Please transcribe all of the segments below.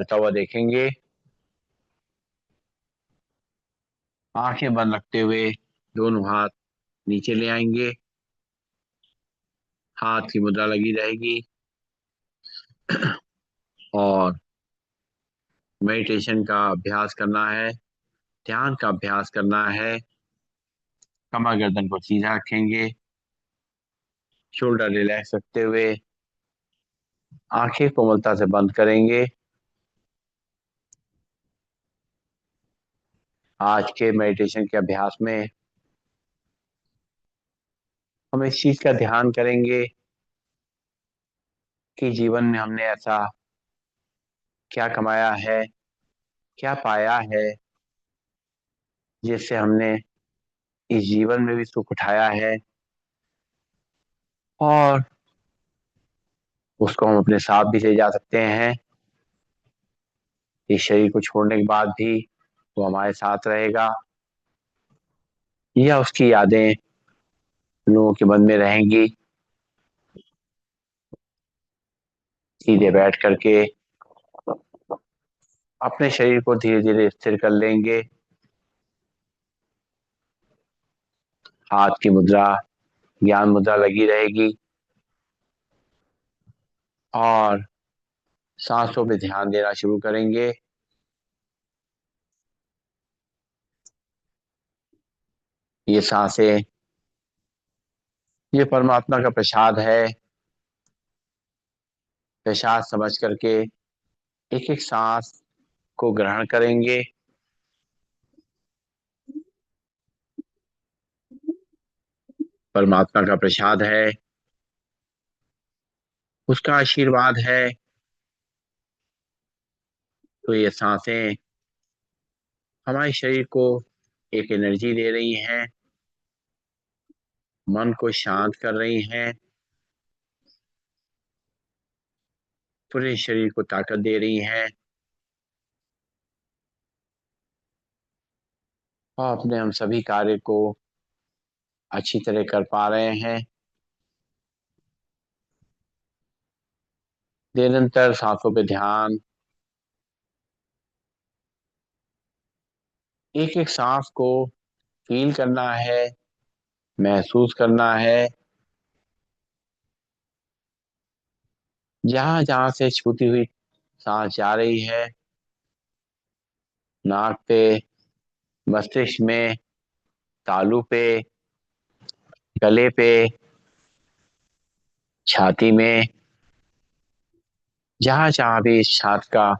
करता हुआ देखेंगे। आंखें बंद रखते हुए दोनों हाथ नीचे ले आएंगे। हाथ की मुद्रा लगी रहेगी और मेडिटेशन का अभ्यास करना है, ध्यान का अभ्यास करना है। कमर गर्दन को सीधा रखेंगे, शोल्डर रिलैक्स रखते हुए आंखें कोमलता से बंद करेंगे। आज के मेडिटेशन के अभ्यास में हम इस चीज का ध्यान करेंगे कि जीवन में हमने ऐसा क्या कमाया है, क्या पाया है, जिससे हमने इस जीवन में भी सुख उठाया है और उसको हम अपने साथ भी ले जा सकते हैं। इस शरीर को छोड़ने के बाद भी वो हमारे साथ रहेगा या उसकी यादें लोगों के मन में रहेंगी। सीधे बैठ करके अपने शरीर को धीरे धीरे स्थिर कर लेंगे। हाथ की मुद्रा ज्ञान मुद्रा लगी रहेगी और सांसों पे ध्यान देना शुरू करेंगे। ये सांसें, ये परमात्मा का प्रसाद है। प्रसाद समझ करके एक एक सांस को ग्रहण करेंगे। परमात्मा का प्रसाद है, उसका आशीर्वाद है। तो ये सांसें हमारे शरीर को एक एनर्जी दे रही हैं, मन को शांत कर रही हैं, पूरे शरीर को ताकत दे रही हैं और अपने हम सभी कार्य को अच्छी तरह कर पा रहे हैं। निरंतर सांसों पे ध्यान, एक एक सांस को फील करना है, महसूस करना है। जहां जहां से छूटी हुई सांस जा रही है, नाक पे, मस्तिष्क में, तालू पे, गले पे, छाती में, जहां जहां भी इस सांस का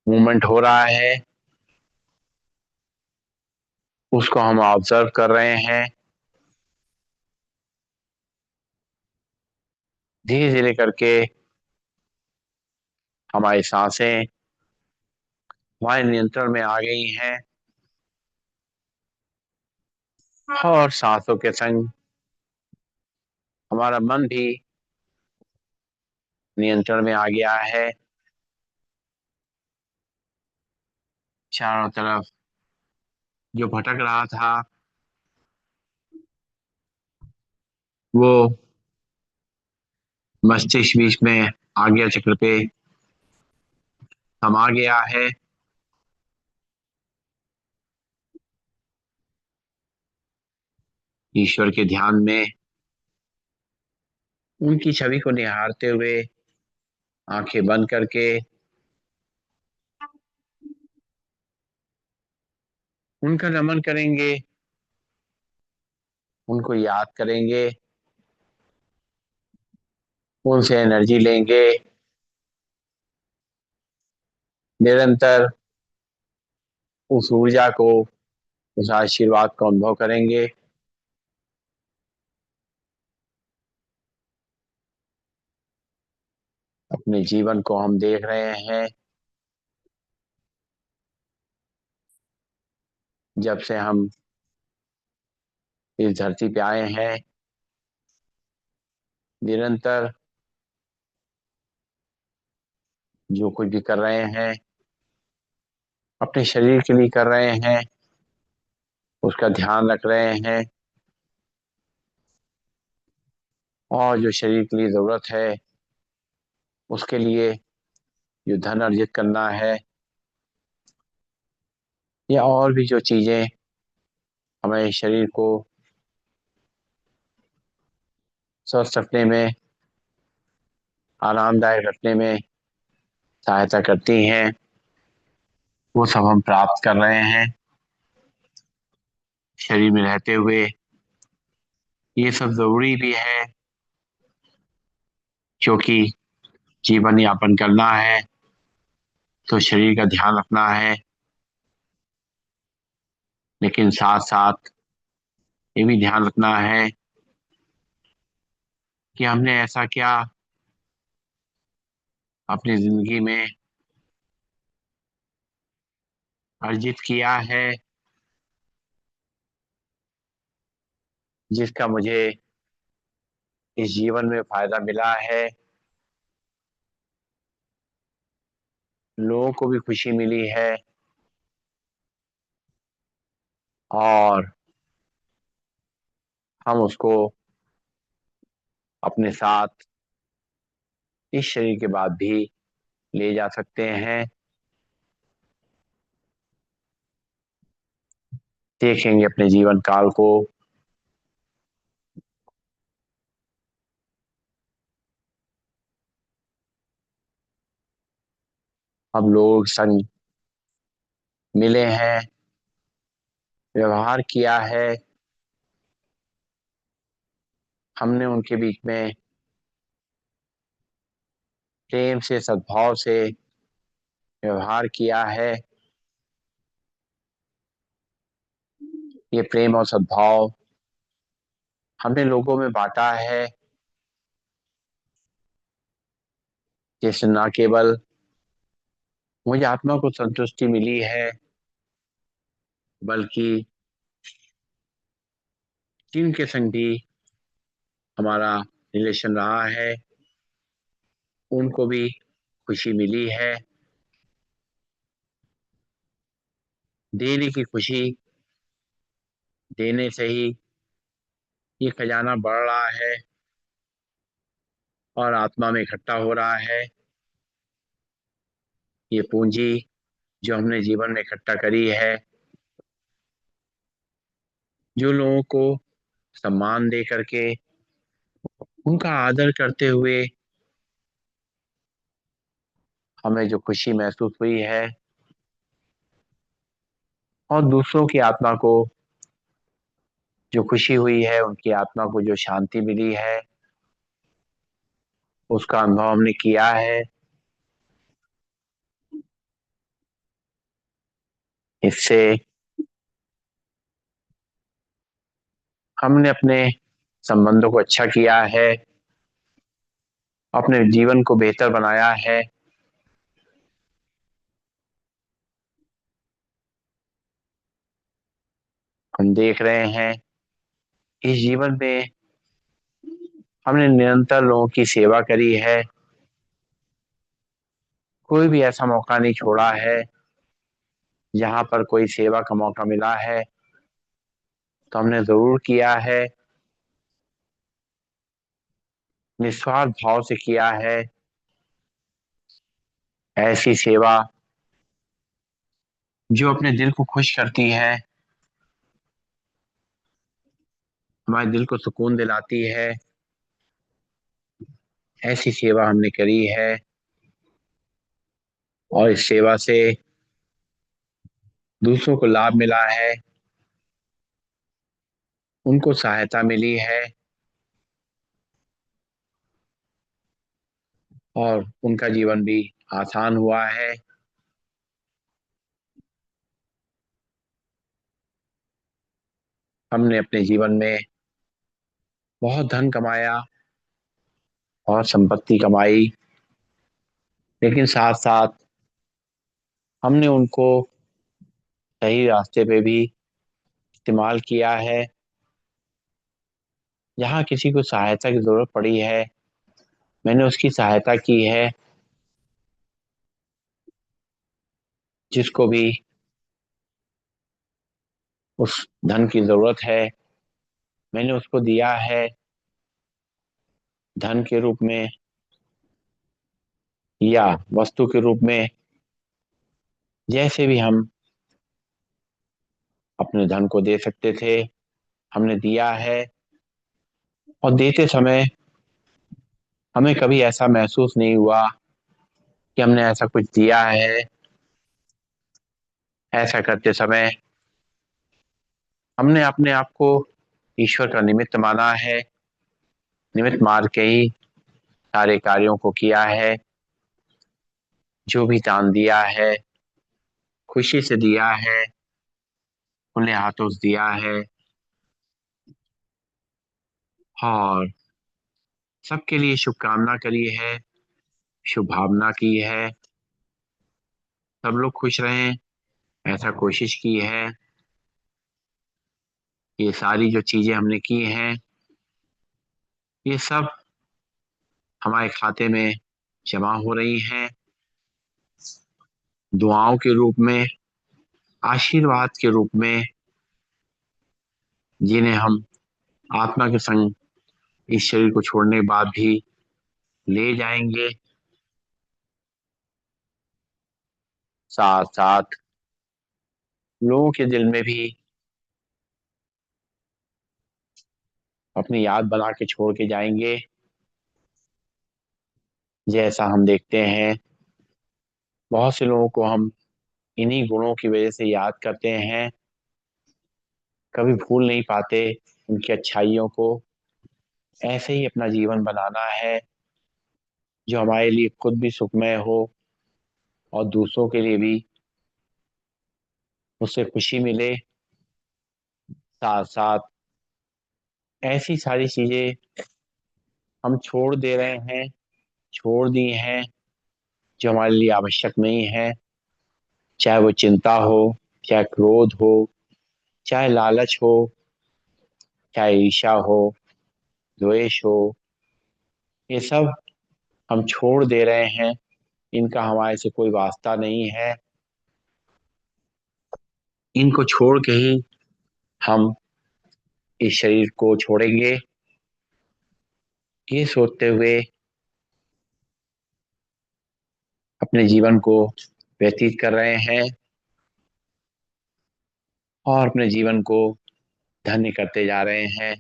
मूवमेंट हो रहा है उसको हम ऑब्जर्व कर रहे हैं। धीरे धीरे करके हमारी सांसें हमारे नियंत्रण में आ गई हैं और सांसों के संग हमारा मन भी नियंत्रण में आ गया है। चारों तरफ जो भटक रहा था वो मस्तिष्क बीच में आज्ञा चक्र पे समा गया है। ईश्वर के ध्यान में उनकी छवि को निहारते हुए आंखें बंद करके उनका नमन करेंगे, उनको याद करेंगे, उनसे एनर्जी लेंगे। निरंतर उस ऊर्जा को, उस आशीर्वाद का अनुभव करेंगे। अपने जीवन को हम देख रहे हैं, जब से हम इस धरती पे आए हैं निरंतर जो कुछ भी कर रहे हैं अपने शरीर के लिए कर रहे हैं, उसका ध्यान रख रहे हैं और जो शरीर के लिए जरूरत है उसके लिए जो धन अर्जित करना है, या और भी जो चीजें हमारे शरीर को स्वस्थ रखने में, आरामदायक रखने में सहायता करती हैं, वो सब हम प्राप्त कर रहे हैं शरीर में रहते हुए। ये सब जरूरी भी है, क्योंकि जीवन यापन करना है तो शरीर का ध्यान रखना है, लेकिन साथ साथ ये भी ध्यान रखना है कि हमने ऐसा क्या अपनी जिंदगी में अर्जित किया है जिसका मुझे इस जीवन में फायदा मिला है, लोगों को भी खुशी मिली है, और हम उसको अपने साथ इस शरीर के बाद भी ले जा सकते हैं। देखेंगे अपने जीवन काल को, हम लोग संग मिले हैं, व्यवहार किया है, हमने उनके बीच में प्रेम से, सद्भाव से व्यवहार किया है। ये प्रेम और सद्भाव हमने लोगों में बांटा है, जिससे न केवल मुझे आत्मा को संतुष्टि मिली है, बल्कि जिनके संग भी हमारा रिलेशन रहा है उनको भी खुशी मिली है। देने की खुशी, देने से ही ये खजाना बढ़ रहा है और आत्मा में इकट्ठा हो रहा है। ये पूंजी जो हमने जीवन में इकट्ठा करी है, जो लोगों को सम्मान दे करके, उनका आदर करते हुए हमें जो खुशी महसूस हुई है, और दूसरों की आत्मा को जो खुशी हुई है, उनकी आत्मा को जो शांति मिली है, उसका अनुभव हमने किया है। इससे हमने अपने संबंधों को अच्छा किया है, अपने जीवन को बेहतर बनाया है। हम देख रहे हैं इस जीवन में हमने निरंतर लोगों की सेवा करी है, कोई भी ऐसा मौका नहीं छोड़ा है। जहाँ पर कोई सेवा का मौका मिला है तो हमने जरूर किया है, निस्वार्थ भाव से किया है। ऐसी सेवा जो अपने दिल को खुश करती है, हमारे दिल को सुकून दिलाती है, ऐसी सेवा हमने करी है। और इस सेवा से दूसरों को लाभ मिला है, उनको सहायता मिली है, और उनका जीवन भी आसान हुआ है। हमने अपने जीवन में बहुत धन कमाया, बहुत संपत्ति कमाई, लेकिन साथ साथ हमने उनको सही रास्ते पे भी इस्तेमाल किया है। जहाँ किसी को सहायता की जरूरत पड़ी है, मैंने उसकी सहायता की है। जिसको भी उस धन की जरूरत है, मैंने उसको दिया है, धन के रूप में, या वस्तु के रूप में, जैसे भी हम अपने धन को दे सकते थे, हमने दिया है। और देते समय हमें कभी ऐसा महसूस नहीं हुआ कि हमने ऐसा कुछ दिया है। ऐसा करते समय हमने अपने आप को ईश्वर का निमित्त माना है, निमित्त मान के ही सारे कार्यों को किया है। जो भी दान दिया है, खुशी से दिया है, खुले हाथों से दिया है, और सबके लिए शुभकामना करी है, शुभ भावना की है, सब लोग खुश रहें, ऐसा कोशिश की है। ये सारी जो चीजें हमने की हैं, ये सब हमारे खाते में जमा हो रही हैं, दुआओं के रूप में, आशीर्वाद के रूप में, जिन्हें हम आत्मा के संग इस शरीर को छोड़ने के बाद भी ले जाएंगे। साथ साथ लोगों के दिल में भी अपनी याद बना के छोड़ के जाएंगे। जैसा हम देखते हैं, बहुत से लोगों को हम इन्हीं गुणों की वजह से याद करते हैं, कभी भूल नहीं पाते उनकी अच्छाइयों को। ऐसे ही अपना जीवन बनाना है, जो हमारे लिए खुद भी सुखमय हो और दूसरों के लिए भी उससे खुशी मिले। साथ साथ ऐसी सारी चीजें हम छोड़ दे रहे हैं, छोड़ दी हैं, जो हमारे लिए आवश्यक नहीं है। चाहे वो चिंता हो, चाहे क्रोध हो, चाहे लालच हो, चाहे ईर्ष्या हो, द्वेष हो, ये सब हम छोड़ दे रहे हैं। इनका हमारे से कोई वास्ता नहीं है। इनको छोड़ के ही हम इस शरीर को छोड़ेंगे, ये सोचते हुए अपने जीवन को व्यतीत कर रहे हैं और अपने जीवन को धन्य करते जा रहे हैं।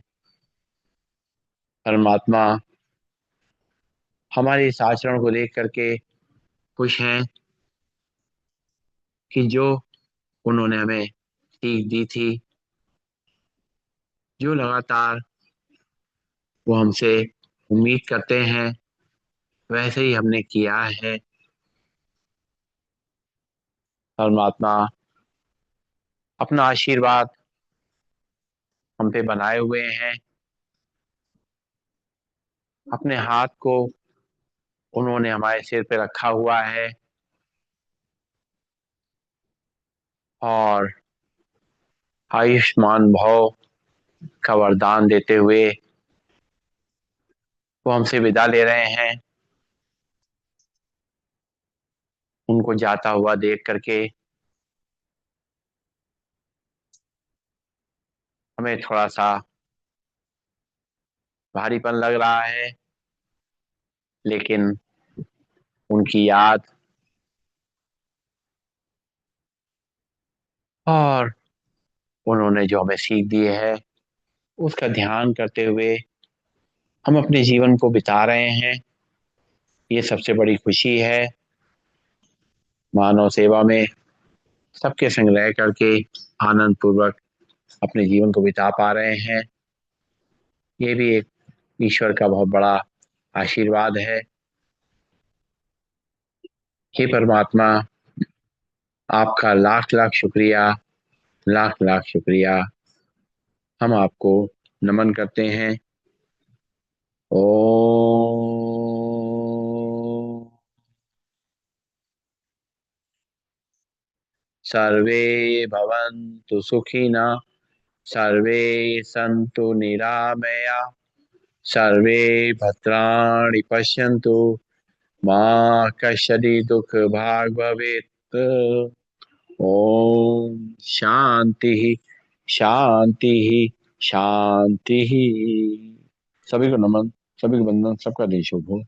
परमात्मा हमारे इस आचरण को देख करके खुश हैं कि जो उन्होंने हमें सीख दी थी, जो लगातार वो हमसे उम्मीद करते हैं, वैसे ही हमने किया है। परमात्मा अपना आशीर्वाद हम पे बनाए हुए हैं। अपने हाथ को उन्होंने हमारे सिर पे रखा हुआ है और आयुष्मान भव का वरदान देते हुए वो हमसे विदा ले रहे हैं। उनको जाता हुआ देख करके हमें थोड़ा सा भारीपन लग रहा है, लेकिन उनकी याद और उन्होंने जो हमें सीख दी है, उसका ध्यान करते हुए हम अपने जीवन को बिता रहे हैं। ये सबसे बड़ी खुशी है। मानव सेवा में सबके संग रह करके आनंद पूर्वक अपने जीवन को बिता पा रहे हैं। ये भी एक ईश्वर का बहुत बड़ा आशीर्वाद है। हे परमात्मा, आपका लाख लाख शुक्रिया, लाख लाख शुक्रिया। हम आपको नमन करते हैं। ओम। सर्वे भवन्तु सुखिनः, सर्वे सन्तु निरामया, सर्वे भद्राणि पश्यन्तु, मा कश्चित् दुःखभाग् भवेत्। ओम शांति, शांति, शांति। सभी को नमन, सभी को वंदन, सबका दिन शुभ हो।